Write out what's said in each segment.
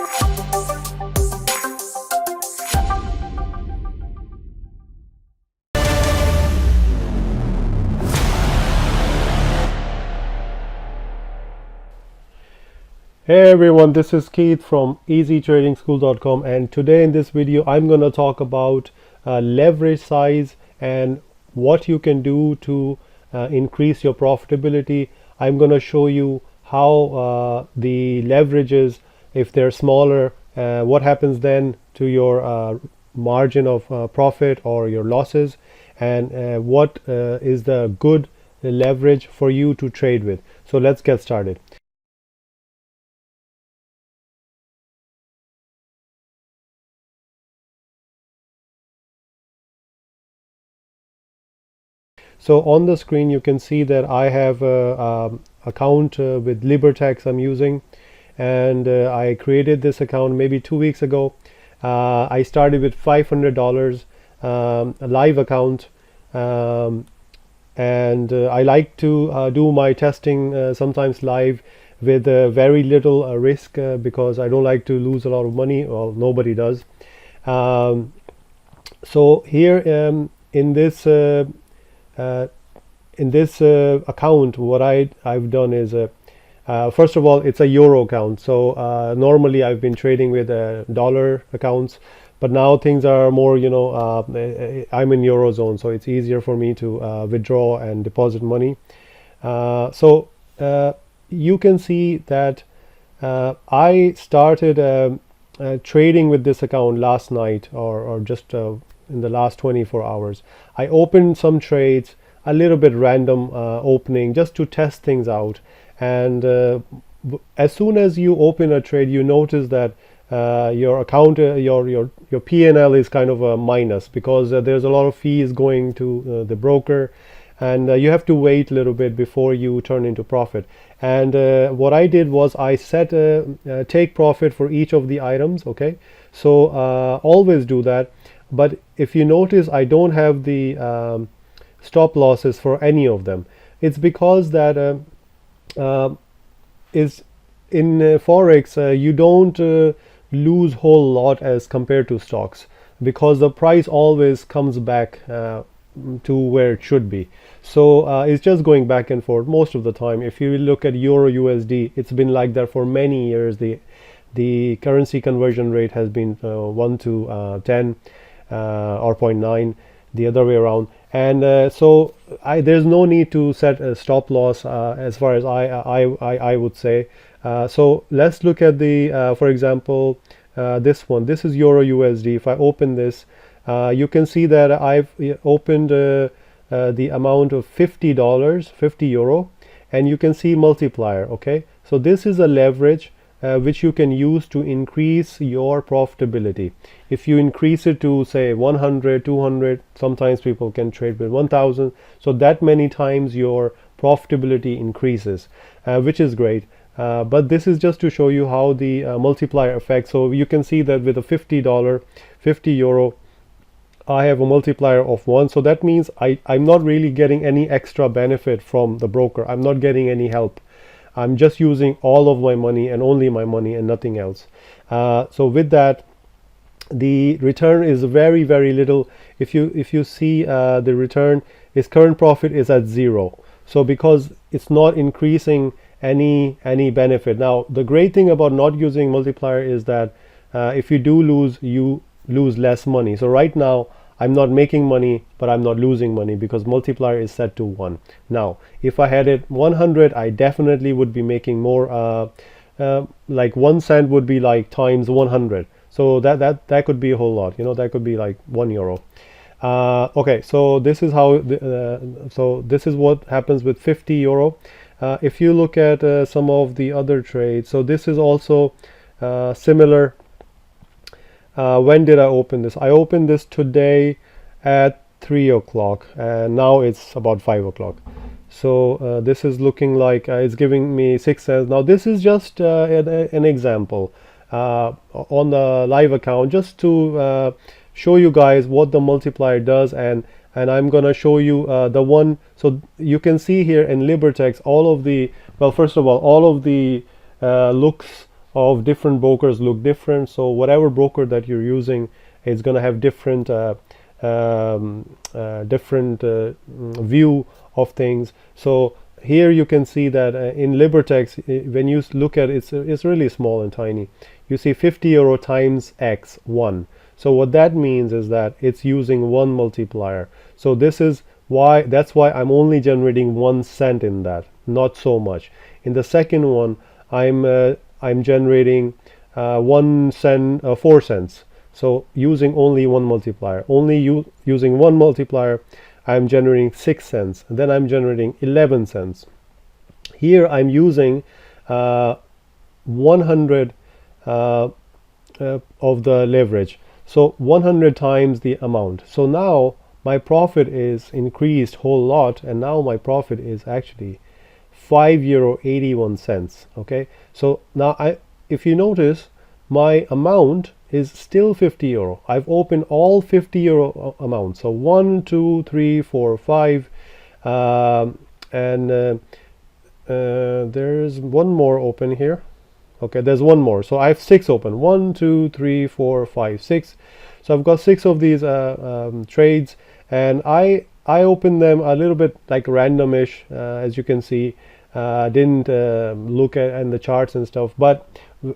Hey everyone, this is Keith from easytradingschool.com, and today in this video I'm going to talk about leverage size and what you can do to increase your profitability. I'm going to show you how the leverages, if they're smaller, what happens then to your margin of profit or your losses, and what is the good leverage for you to trade with. So let's get started. So on the screen you can see that I have a account with Libertex I'm using, and I created this account maybe 2 weeks ago. I started with $500 a live account, and I like to do my testing sometimes live with very little risk, because I don't like to lose a lot of money. Well, nobody does. So here in this account, what I've done is first of all, it's a euro account. So normally I've been trading with dollar accounts, but now things are more, I'm in eurozone, so it's easier for me to withdraw and deposit money. So you can see that I started trading with this account last night, or just in the last 24 hours. I opened some trades, a little bit random opening, just to test things out. And as soon as you open a trade, you notice that your account, your P&L is kind of a minus, because there's a lot of fees going to the broker, and you have to wait a little bit before you turn into profit. And what I did was I set take profit for each of the items. Okay, so always do that. But if you notice, I don't have the stop losses for any of them. It's because that is in forex, you don't lose whole lot as compared to stocks, because the price always comes back to where it should be. So it's just going back and forth most of the time. If you look at Euro USD, it's been like that for many years. The currency conversion rate has been 1 to 10 or 0.9, the other way around. And so there's no need to set a stop loss, as far as I would say. So let's look at the for example, this one. This is Euro USD. If I open this, you can see that I've opened the amount of $50, 50 euro, and you can see multiplier. Okay, so this is a leverage which you can use to increase your profitability. If you increase it to say 100, 200, sometimes people can trade with 1000, so that many times your profitability increases, which is great. But this is just to show you how the multiplier effect. So you can see that with a $50, 50 euro, I have a multiplier of 1. So that means I'm not really getting any extra benefit from the broker. I'm not getting any help. I'm just using all of my money and only my money and nothing else. So with that, the return is very, very little. If you see the return, its current profit is at 0. So because it's not increasing any benefit. Now the great thing about not using multiplier is that if you do lose, you lose less money. So right now I'm not making money, but I'm not losing money, because multiplier is set to 1. Now if I had it 100, I definitely would be making more. Like 1 cent would be like times 100, so that could be a whole lot. That could be like 1 euro. Okay, so this is how so this is what happens with 50 euro. If you look at some of the other trades, so this is also similar. When did I open this? I opened this today at 3 o'clock, and now it's about 5 o'clock. So this is looking like it's giving me 6 cents. Now this is just an example on the live account, just to show you guys what the multiplier does, and I'm gonna show you the one. So you can see here in Libertex all of the, well, first of all of the looks of different brokers look different. So whatever broker that you're using is going to have different view of things. So here you can see that in Libertex, when you look at it, it's really small and tiny. You see 50 euro times x 1. So what that means is that it's using one multiplier. So that's why I'm only generating 1 cent in that, not so much. In the second one, I'm generating 1 cent, 4 cents. So using only one multiplier, using one multiplier, I'm generating 6 cents. And then I'm generating 11 cents. Here I'm using 100 of the leverage. So 100 times the amount. So now my profit is increased whole lot, and now my profit is actually €5.81. Okay, so now if you notice, my amount is still 50 euro. I've opened all 50 euro amounts. So 1, 2, 3, 4, 5, and there's one more open here. Okay, there's one more. So I have 6 open. 1, 2, 3, 4, 5, 6. So I've got 6 of these trades, and I opened them a little bit like randomish, as you can see. Didn't look at the charts and stuff, but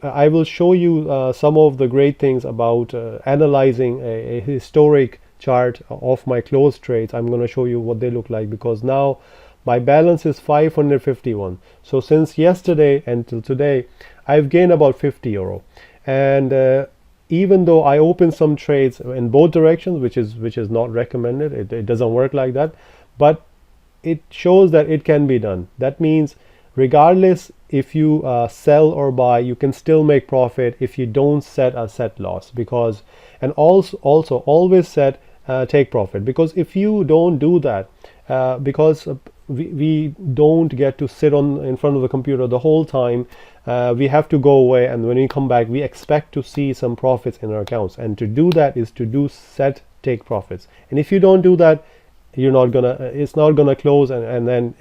I will show you some of the great things about analyzing a historic chart of my closed trades. I'm going to show you what they look like, because now my balance is 551. So since yesterday until today, I've gained about 50 euro. And even though I opened some trades in both directions, which is not recommended, it doesn't work like that, but it shows that it can be done. That means regardless if you sell or buy, you can still make profit if you don't set a set loss. Because, and also always set take profit, because if you don't do that, because we don't get to sit in front of the computer the whole time. We have to go away, and when we come back, we expect to see some profits in our accounts. And to do that is to do set take profits. And if you don't do that, it's not gonna close, and then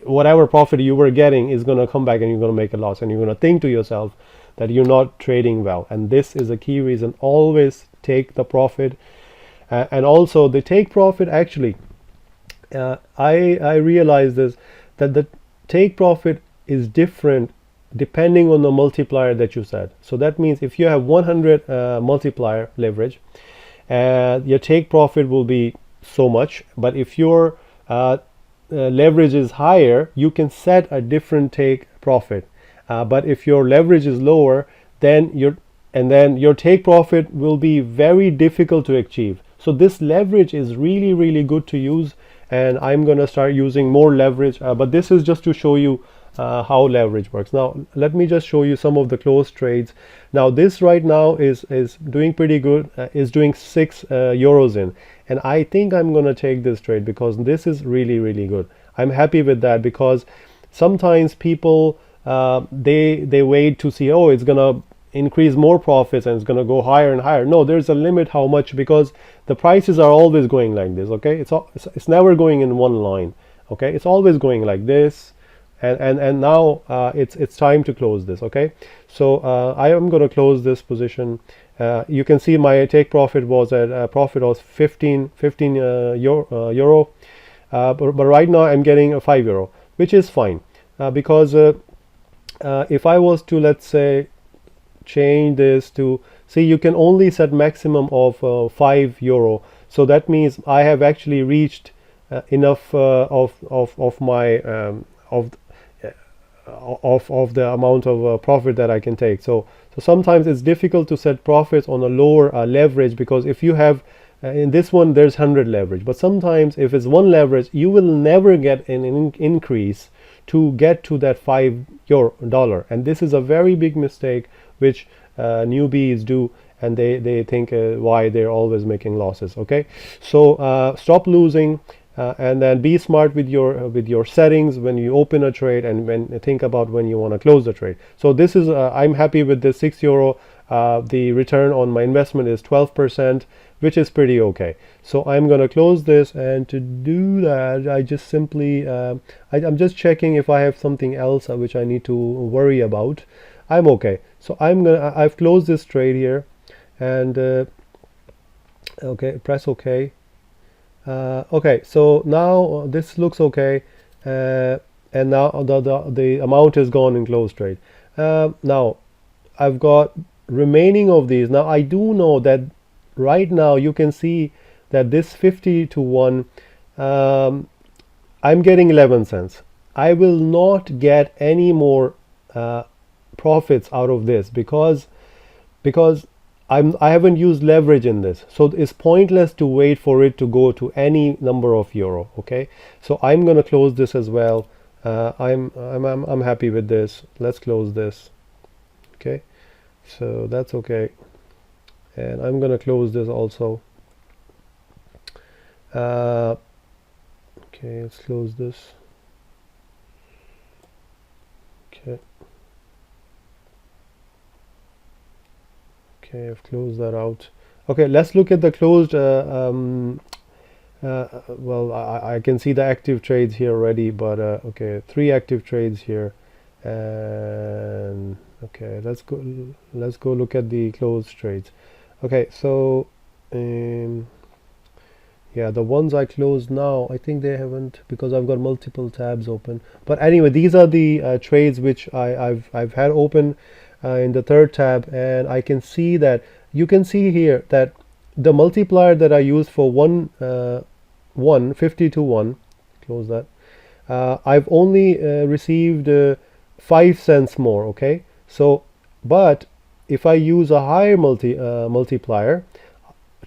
whatever profit you were getting is gonna come back, and you're gonna make a loss, and you're gonna think to yourself that you're not trading well. And this is a key reason. Always take the profit. And also the take profit, actually, I realize this, that the take profit is different depending on the multiplier that you set. So that means if you have 100 multiplier leverage, your take profit will be so much. But if your leverage is higher, you can set a different take profit. But if your leverage is lower, then your take profit will be very difficult to achieve. So this leverage is really, really good to use, and I'm going to start using more leverage. But this is just to show you how leverage works. Now let me just show you some of the closed trades. Now this right now is doing pretty good, is doing 6 euros in, and I think I'm going to take this trade because this is really, really good. I'm happy with that, because sometimes people they wait to see, oh, it's going to increase more profits and it's going to go higher and higher. No, there's a limit how much, because the prices are always going like this. Okay, it's never going in one line. Okay, it's always going like this, and now it's time to close this. Okay, so I am going to close this position. You can see my take profit was at profit was 15 euro, but right now I'm getting a 5 euro, which is fine, because if I was to, let's say, change this to, see, you can only set maximum of 5 euro. So that means I have actually reached enough of my of the amount of profit that I can take. So sometimes it's difficult to set profits on a lower leverage, because if you have in this one there's 100 leverage, but sometimes if it's one leverage, you will never get an increase to get to that $5, and this is a very big mistake which newbies do, and they think why they're always making losses. Okay, so stop losing, and then be smart with your settings when you open a trade, and think about when you want to close the trade. So this is I'm happy with the 6 euro. The return on my investment is 12%, which is pretty okay. So I'm going to close this, and to do that I just simply I'm just checking if I have something else which I need to worry about. I'm okay. So I've closed this trade here, and okay, press OK. Okay, so now this looks okay, and now the amount is gone in close trade. Now I've got remaining of these. Now I do know that right now you can see that this 50 to 1, I'm getting 11 cents. I will not get any more profits out of this because I haven't used leverage in this, so it's pointless to wait for it to go to any number of euro. Okay, so I'm gonna close this as well. I'm happy with this. Let's close this. Okay, so that's okay, and I'm gonna close this also. Okay, let's close this. Okay. Okay, I've closed that out. Okay, let's look at the closed. Well, I can see the active trades here already, but okay, 3 active trades here, and okay, let's go look at the closed trades. Okay, so yeah, the ones I closed now, I think they haven't, because I've got multiple tabs open. But anyway, these are the trades which I've had open in the third tab, and I can see that you can see here that the multiplier that I used for 50 to 1, close that, I've only received 5 cents more. Okay, so but if I use a higher multiplier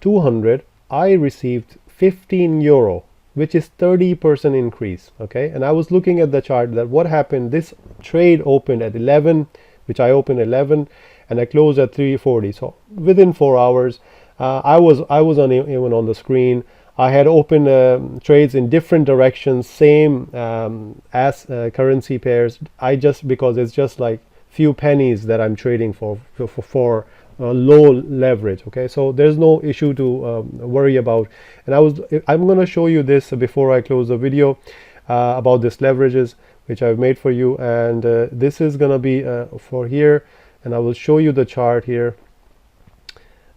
200, I received 15 euro, which is 30% increase. Okay, and I was looking at the chart that what happened. This trade opened at 11, which I opened 11, and I closed at 340. So within 4 hours, I was even on the screen. I had opened trades in different directions, same as currency pairs. Because it's just like few pennies that I'm trading for low leverage. Okay, so there's no issue to worry about. And I'm going to show you this before I close the video about this leverages which I've made for you, and this is gonna be for here, and I will show you the chart here.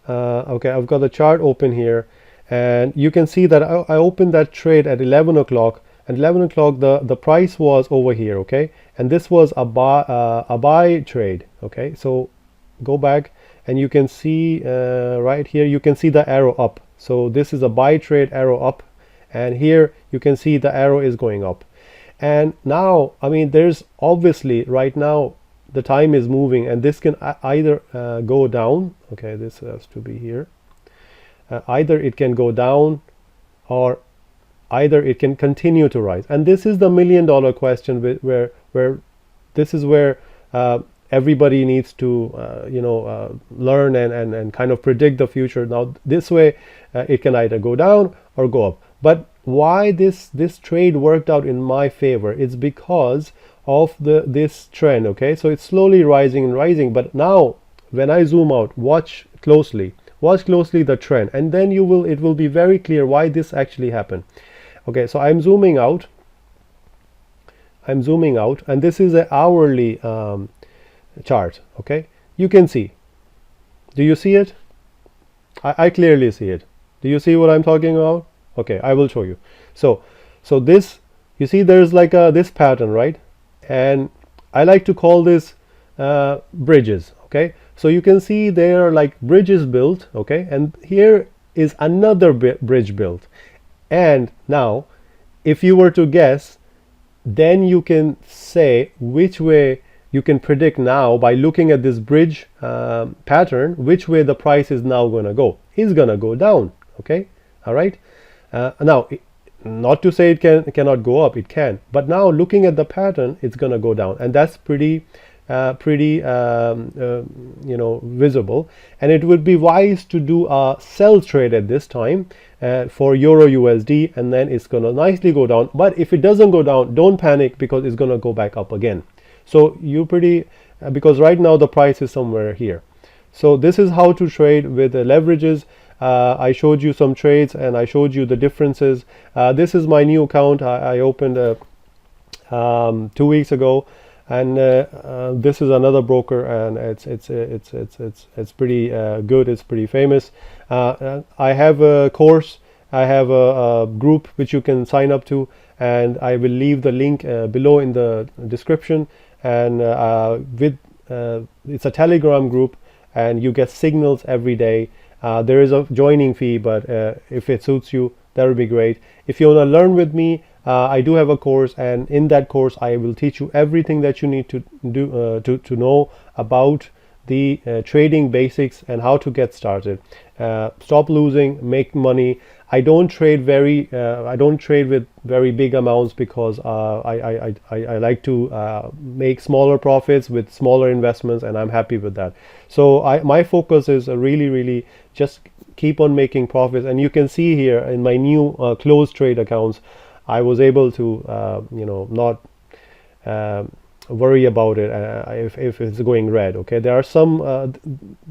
Okay, I've got the chart open here, and you can see that I opened that trade at 11 o'clock. At 11 o'clock the price was over here. Okay, and this was a buy trade. Okay, so go back and you can see right here you can see the arrow up. So this is a buy trade, arrow up, and here you can see the arrow is going up. And now, I mean, there's obviously right now the time is moving, and this can either go down. Okay, this has to be here. Either it can go down, or either it can continue to rise. And this is the $1 million question, where this is where everybody needs to learn and kind of predict the future. Now this way it can either go down or go up. But why this trade worked out in my favor? It's because of this trend. Okay, so it's slowly rising and rising, but now when I zoom out, watch closely the trend, and then it will be very clear why this actually happened. Okay, so I'm zooming out, and this is an hourly chart. Okay, you can see, do you see it? I clearly see it. Do you see what I'm talking about? Okay, I will show you. So this, you see there's like this pattern, right? And I like to call this bridges. Okay, so you can see there are like bridges built. Okay, and here is another bridge built. And now if you were to guess, then you can say which way you can predict now by looking at this bridge pattern, which way the price is now going to go. It's going to go down. Okay, all right. Now, not to say it cannot go up, it can, but now looking at the pattern, it's going to go down, and that's pretty visible. And it would be wise to do a sell trade at this time for Euro USD, and then it's going to nicely go down. But if it doesn't go down, don't panic, because it's going to go back up again. So you because right now the price is somewhere here. So this is how to trade with leverages. I showed you some trades and I showed you the differences. This is my new account I opened 2 weeks ago. And this is another broker, and it's pretty good. It's pretty famous. I have a course. I have a group which you can sign up to, and I will leave the link below in the description. And it's a Telegram group, and you get signals every day. There is a joining fee, but if it suits you, that would be great. If you want to learn with me, I do have a course, and in that course I will teach you everything that you need to do to know about the trading basics and how to get started. Stop losing, make money. I don't trade with very big amounts, because I like to make smaller profits with smaller investments, and I'm happy with that. So my focus is really just keep on making profits. And you can see here in my new closed trade accounts, I was able to not worry about it if it's going red. Okay, there are some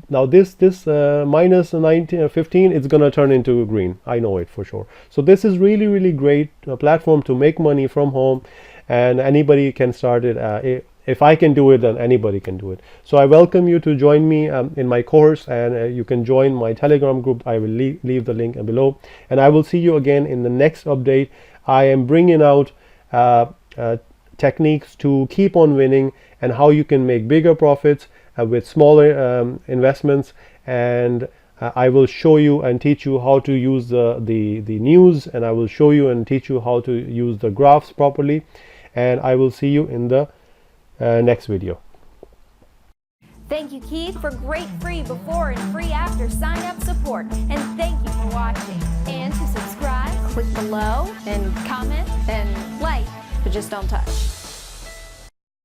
now this minus 19 or 15, it's gonna turn into green. I know it for sure. So this is really great platform to make money from home, and anybody can start it. If I can do it, then anybody can do it. So I welcome you to join me in my course, and you can join my Telegram group. I will leave the link below, and I will see you again in the next update. I am bringing out techniques to keep on winning, and how you can make bigger profits with smaller investments. And I will show you and teach you how to use the news, and I will show you and teach you how to use the graphs properly. And I will see you in the next video. Thank you, Keith, for great free before and free after sign up support. And thank you for watching. And to subscribe, click below and comment and like, but just don't touch.